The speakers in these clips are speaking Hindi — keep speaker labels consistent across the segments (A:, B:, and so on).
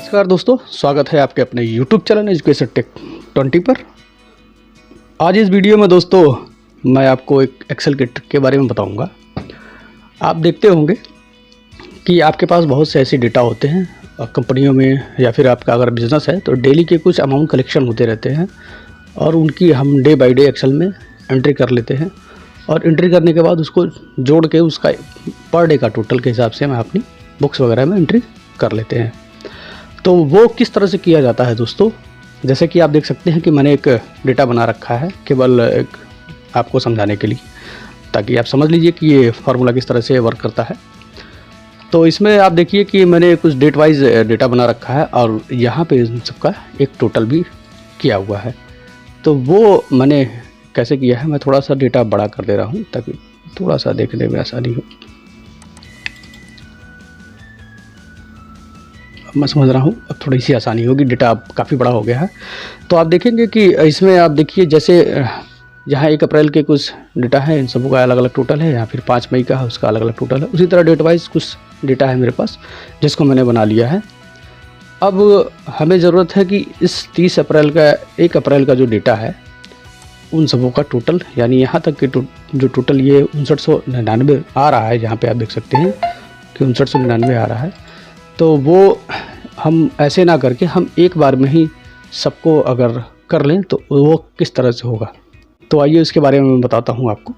A: नमस्कार दोस्तों, स्वागत है आपके अपने YouTube चैनल एजुकेशन टेक 20 पर। आज इस वीडियो में दोस्तों मैं आपको एक एक्सेल के ट्रिक के बारे में बताऊंगा। आप देखते होंगे कि आपके पास बहुत से ऐसे डेटा होते हैं कंपनियों में, या फिर आपका अगर बिजनेस है तो डेली के कुछ अमाउंट कलेक्शन होते रहते हैं और उनकी हम डे बाय डे एक्सेल में एंट्री कर लेते हैं और एंट्री करने के बाद उसको जोड़ के उसका पर डे का टोटल के हिसाब से हम अपनी बुक्स वगैरह में एंट्री कर लेते हैं। तो वो किस तरह से किया जाता है दोस्तों, जैसे कि आप देख सकते हैं कि मैंने एक डेटा बना रखा है केवल एक आपको समझाने के लिए, ताकि आप समझ लीजिए कि ये फार्मूला किस तरह से वर्क करता है। तो इसमें आप देखिए कि मैंने कुछ डेट वाइज डेटा बना रखा है और यहाँ पे इन सबका एक टोटल भी किया हुआ है। तो वो मैंने कैसे किया है, मैं थोड़ा सा डेटा बड़ा कर दे रहा हूँ ताकि थोड़ा सा देखने में आसानी हो। मैं समझ रहा हूँ अब थोड़ी सी आसानी होगी, डेटा अब काफ़ी बड़ा हो गया है। तो आप देखेंगे कि इसमें आप देखिए जैसे यहाँ 1 अप्रैल के कुछ डेटा है, इन सबों का अलग अलग टोटल है, या फिर 5 मई का है उसका अलग अलग टोटल है। उसी तरह डेट वाइज कुछ डेटा है मेरे पास जिसको मैंने बना लिया है। अब हमें ज़रूरत है कि इस 30 अप्रैल का 1 अप्रैल का जो डेटा है उन सबों का टोटल, यानी यहाँ तक के जो टोटल ये 5999 आ रहा है, जहाँ पर आप देख सकते हैं कि 5999 आ रहा है। तो वो हम ऐसे ना करके हम एक बार में ही सबको अगर कर लें तो वो किस तरह से होगा, तो आइए इसके बारे में मैं बताता हूँ आपको।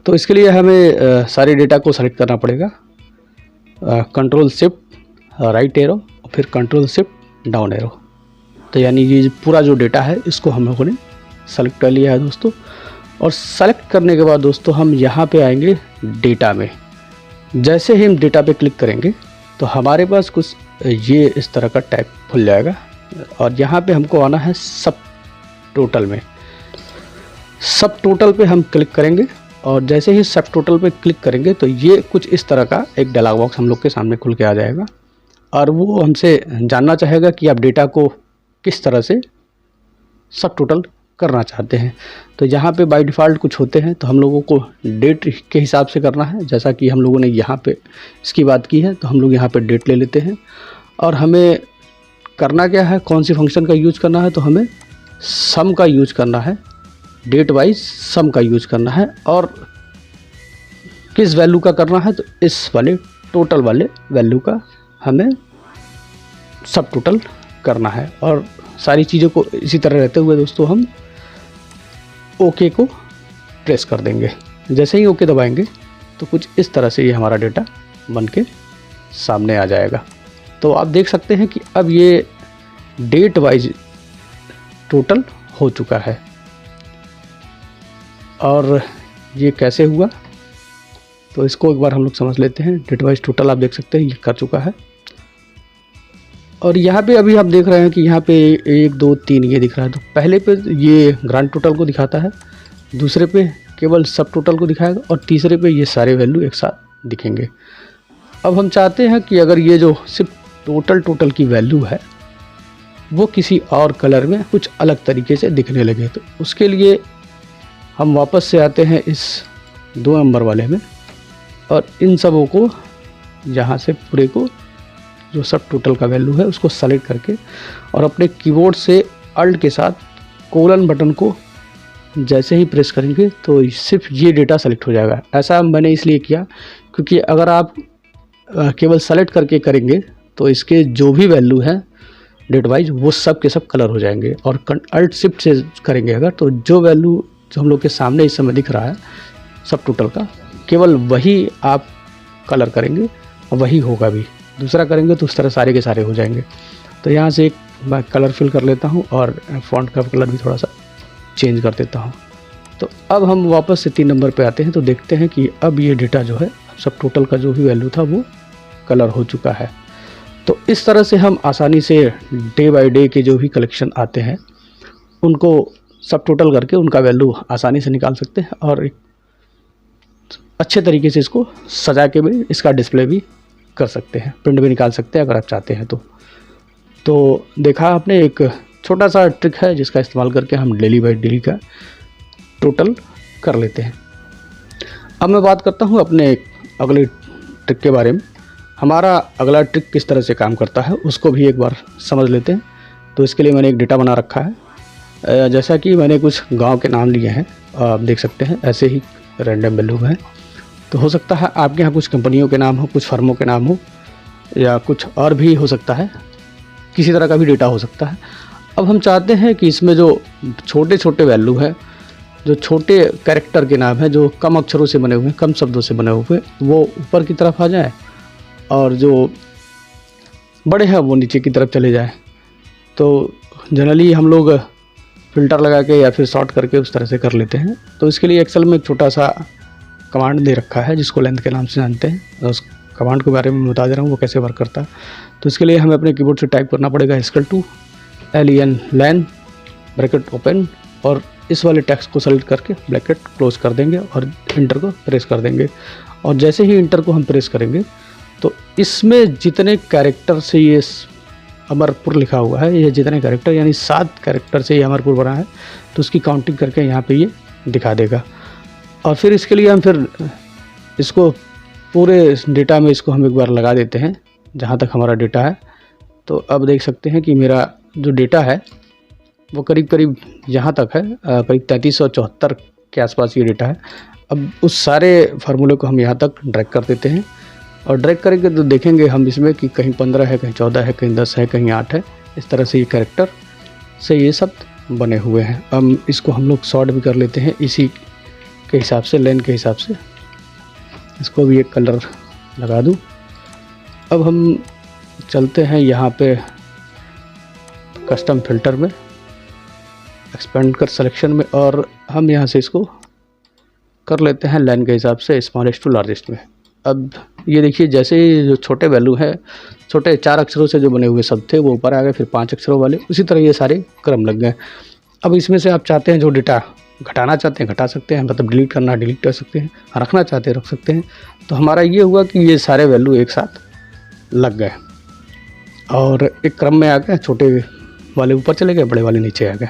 A: तो इसके लिए हमें सारे डेटा को सेलेक्ट करना पड़ेगा, कंट्रोल शिफ्ट राइट एरो और फिर कंट्रोल शिफ्ट डाउन एरो। तो यानी ये पूरा जो डेटा है इसको हम लोगों ने सेलेक्ट कर लिया है दोस्तों। और सेलेक्ट करने के बाद दोस्तों हम यहाँ पे आएंगे डेटा में। जैसे ही हम डेटा पे क्लिक करेंगे तो हमारे पास कुछ ये इस तरह का टैब खुल जाएगा और यहाँ पे हमको आना है सब टोटल में। सब टोटल पे हम क्लिक करेंगे और जैसे ही सब टोटल पे क्लिक करेंगे तो ये कुछ इस तरह का एक डायलॉग बॉक्स हम लोग के सामने खुल के आ जाएगा और वो हमसे जानना चाहेगा कि आप डेटा को किस तरह से सब टोटल करना चाहते हैं। तो यहाँ पे बाय डिफ़ॉल्ट कुछ होते हैं, तो हम लोगों को डेट के हिसाब से करना है। जैसा कि हम लोगों ने यहाँ पे इसकी बात की है तो हम लोग यहाँ पे डेट ले लेते हैं। और हमें करना क्या है, कौन सी फंक्शन का यूज करना है, तो हमें सम का यूज करना है, डेट वाइज सम का यूज करना है। और किस वैल्यू का करना है, तो इस वाले टोटल वाले वैल्यू का हमें सब टोटल करना है। और सारी चीज़ों को इसी तरह रहते हुए दोस्तों हम ओके को प्रेस कर देंगे। जैसे ही ओके दबाएंगे तो कुछ इस तरह से ये हमारा डेटा बन के सामने आ जाएगा। तो आप देख सकते हैं कि अब ये डेट वाइज टोटल हो चुका है। और ये कैसे हुआ, तो इसको एक बार हम लोग समझ लेते हैं। डेट वाइज टोटल आप देख सकते हैं ये कर चुका है। और यहाँ पे अभी आप देख रहे हैं कि यहाँ पे 1 2 3 ये दिख रहा है। तो पहले पे ये ग्रांड टोटल को दिखाता है, दूसरे पे केवल सब टोटल को दिखाएगा और तीसरे पे ये सारे वैल्यू एक साथ दिखेंगे। अब हम चाहते हैं कि अगर ये जो सिर्फ टोटल की वैल्यू है वो किसी और कलर में कुछ अलग तरीके से दिखने लगे, तो उसके लिए हम वापस से आते हैं इस 2 नंबर वाले में और इन सबों को यहाँ से पूरे को जो सब टोटल का वैल्यू है उसको सेलेक्ट करके और अपने कीबोर्ड से अल्ट के साथ कोलन बटन को जैसे ही प्रेस करेंगे तो सिर्फ ये डेटा सेलेक्ट हो जाएगा। ऐसा मैंने इसलिए किया क्योंकि अगर आप केवल सेलेक्ट करके करेंगे तो इसके जो भी वैल्यू है डेट वाइज वो सब के सब कलर हो जाएंगे। और अल्ट शिफ्ट से करेंगे अगर, तो जो वैल्यू जो हम लोग के सामने इस समय दिख रहा है सब टोटल का, केवल वही आप कलर करेंगे और वही होगा भी। दूसरा करेंगे तो उस तरह सारे के सारे हो जाएंगे। तो यहाँ से एक मैं कलर फिल कर लेता हूँ और फॉन्ट का कलर भी थोड़ा सा चेंज कर देता हूँ। तो अब हम वापस से 3 नंबर पे आते हैं तो देखते हैं कि अब ये डेटा जो है सब टोटल का जो भी वैल्यू था वो कलर हो चुका है। तो इस तरह से हम आसानी से डे बाय डे के जो भी कलेक्शन आते हैं उनको सब टोटल करके उनका वैल्यू आसानी से निकाल सकते हैं और एक अच्छे तरीके से इसको सजा के भी इसका डिस्प्ले भी कर सकते हैं, प्रिंट भी निकाल सकते हैं अगर आप चाहते हैं तो देखा आपने, एक छोटा सा ट्रिक है जिसका इस्तेमाल करके हम डेली बाय डेली का टोटल कर लेते हैं। अब मैं बात करता हूँ अपने अगले ट्रिक के बारे में। हमारा अगला ट्रिक किस तरह से काम करता है उसको भी एक बार समझ लेते हैं। तो इसके लिए मैंने एक डेटा बना रखा है। जैसा कि मैंने कुछ गांव के नाम लिए हैं, आप देख सकते हैं ऐसे ही रैंडम वैल्यू है। तो हो सकता है आपके यहाँ कुछ कंपनियों के नाम हो, कुछ फर्मों के नाम हो, या कुछ और भी हो सकता है, किसी तरह का भी डेटा हो सकता है। अब हम चाहते हैं कि इसमें जो छोटे छोटे वैल्यू है, जो छोटे कैरेक्टर के नाम है, जो कम अक्षरों से बने हुए हैं, कम शब्दों से बने हुए, वो ऊपर की तरफ आ जाए और जो बड़े हैं वो नीचे की तरफ चले जाए। तो जनरली हम लोग फ़िल्टर लगा के या फिर सॉर्ट करके उस तरह से कर लेते हैं। तो इसके लिए एक्सेल में एक छोटा सा कमांड दे रखा है जिसको लेंथ के नाम से जानते हैं। उस कमांड के बारे में बता दे रहा हूँ वो कैसे वर्क करता है। तो इसके लिए हमें अपने कीबोर्ड से टाइप करना पड़ेगा = len ब्रैकेट ओपन, और इस वाले टेक्स्ट को सेलेक्ट करके ब्रैकेट क्लोज कर देंगे और इंटर को प्रेस कर देंगे। और जैसे ही इंटर को हम प्रेस करेंगे तो इसमें जितने कैरेक्टर से ये अमरपुर लिखा हुआ है, ये जितने कैरेक्टर यानी 7 कैरेक्टर से ये अमरपुर बना है, तो उसकी काउंटिंग करके यहाँ पे ये दिखा देगा। और फिर इसके लिए हम फिर इसको पूरे डेटा में इसको हम एक बार लगा देते हैं जहाँ तक हमारा डेटा है। तो अब देख सकते हैं कि मेरा जो डेटा है वो करीब करीब यहाँ तक है, करीब 3374 के आसपास ये डेटा है। अब उस सारे फार्मूले को हम यहाँ तक ड्रैग कर देते हैं, और ड्रैग करेंगे तो देखेंगे हम इसमें कि कहीं 15 है, कहीं 14 है, कहीं 10 है, कहीं 8 है। इस तरह से ये कैरेक्टर से ये सब बने हुए हैं। अब इसको हम लोग सॉर्ट भी कर लेते हैं इसी के हिसाब से, लेन के हिसाब से। इसको भी एक कलर लगा दूँ। अब हम चलते हैं यहाँ पे कस्टम फिल्टर में, एक्सपेंड कर सिलेक्शन में, और हम यहाँ से इसको कर लेते हैं लाइन के हिसाब से स्मॉलेस्ट टू लार्जेस्ट में। अब ये देखिए जैसे जो छोटे वैल्यू है, छोटे 4 अक्षरों से जो बने हुए शब्द थे वो ऊपर आ गए, फिर 5 अक्षरों वाले, उसी तरह ये सारे क्रम लग गए। अब इसमें से आप चाहते हैं जो डेटा घटाना चाहते हैं घटा सकते हैं, मतलब डिलीट करना डिलीट कर सकते हैं, रखना चाहते हैं रख सकते हैं। तो हमारा ये हुआ कि ये सारे वैल्यू एक साथ लग गए और एक क्रम में आ गए, छोटे वाले ऊपर चले गए, बड़े वाले नीचे आ गए।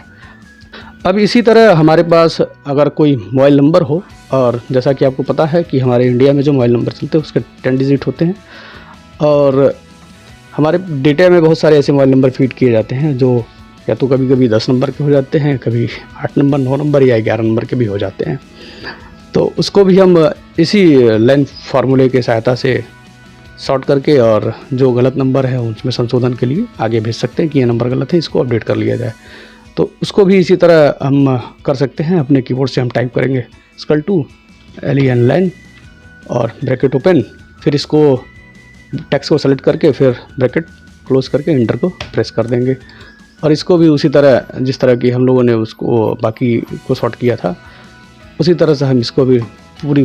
A: अब इसी तरह हमारे पास अगर कोई मोबाइल नंबर हो, और जैसा कि आपको पता है कि हमारे इंडिया में जो मोबाइल नंबर चलते हैं उसके 10 डिजिट होते हैं, और हमारे डेटा में बहुत सारे ऐसे मोबाइल नंबर फीड किए जाते हैं जो या तो कभी कभी 10 नंबर के हो जाते हैं, कभी 8 नंबर, 9 नंबर या 11 नंबर के भी हो जाते हैं। तो उसको भी हम इसी लेंथ फार्मूले के सहायता से सॉर्ट करके और जो गलत नंबर है उसमें संशोधन के लिए आगे भेज सकते हैं कि ये नंबर गलत है, इसको अपडेट कर लिया जाए। तो उसको भी इसी तरह हम कर सकते हैं। अपने कीबोर्ड से हम टाइप करेंगे len और ब्रैकेट ओपन, फिर इसको टेक्स्ट को सेलेक्ट करके फिर ब्रैकेट क्लोज करके इंटर को प्रेस कर देंगे। और इसको भी उसी तरह जिस तरह की हम लोगों ने उसको बाकी को सॉर्ट किया था उसी तरह से हम इसको भी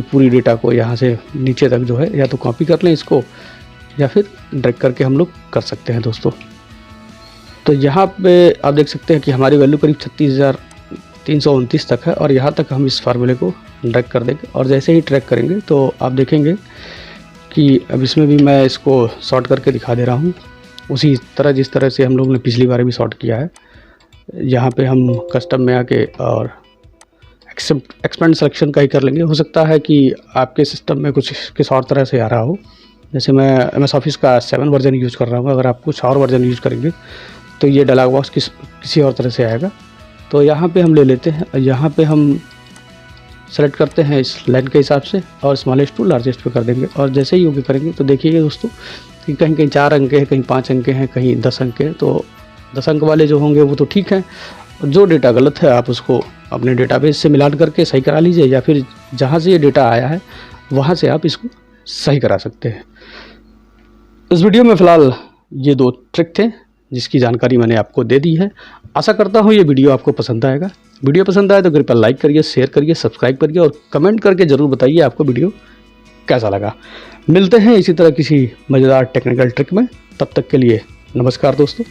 A: पूरी डेटा को यहाँ से नीचे तक जो है या तो कॉपी कर लें इसको, या फिर ड्रैग करके हम लोग कर सकते हैं दोस्तों। तो यहाँ पे आप देख सकते हैं कि हमारी वैल्यू करीब 36,329 तक है, और यहाँ तक हम इस फार्मूले को ड्रैग कर देंगे। और जैसे ही ड्रैग करेंगे तो आप देखेंगे कि अब इसमें भी मैं इसको सॉर्ट करके दिखा दे रहा हूँ उसी तरह जिस तरह से हम लोग ने पिछली बार भी सॉर्ट किया है। यहाँ पे हम कस्टम में आके और एक्सपेंड सिलेक्शन का ही कर लेंगे। हो सकता है कि आपके सिस्टम में कुछ किस और तरह से आ रहा हो, जैसे मैं MS ऑफिस का 7 वर्जन यूज़ कर रहा हूँ। अगर आप कुछ और वर्जन यूज़ करेंगे तो ये डायलॉग बॉक्स किसी और तरह से आएगा। तो यहाँ पे हम ले लेते हैं, यहाँ पे हम सेलेक्ट करते हैं इस लाइन के हिसाब से और स्मॉलेस्ट टू लार्जेस्ट पे कर देंगे। और जैसे ही ओके करेंगे तो देखिएगा दोस्तों कि कहीं कहीं 4 अंक हैं, कहीं 5 अंक हैं, कहीं 10 अंक हैं। तो 10 अंक वाले जो होंगे वो तो ठीक है, जो डेटा गलत है आप उसको अपने डेटाबेस से मिलान करके सही करा लीजिए, या फिर जहाँ से ये डेटा आया है वहाँ से आप इसको सही करा सकते हैं। इस वीडियो में फ़िलहाल ये 2 ट्रिक थे जिसकी जानकारी मैंने आपको दे दी है। आशा करता हूँ ये वीडियो आपको पसंद आएगा। वीडियो पसंद आए तो कृपया लाइक करिए, शेयर करिए, सब्सक्राइब करिए और कमेंट करके ज़रूर बताइए आपको वीडियो कैसा लगा। मिलते हैं इसी तरह किसी मज़ेदार टेक्निकल ट्रिक में, तब तक के लिए नमस्कार दोस्तों।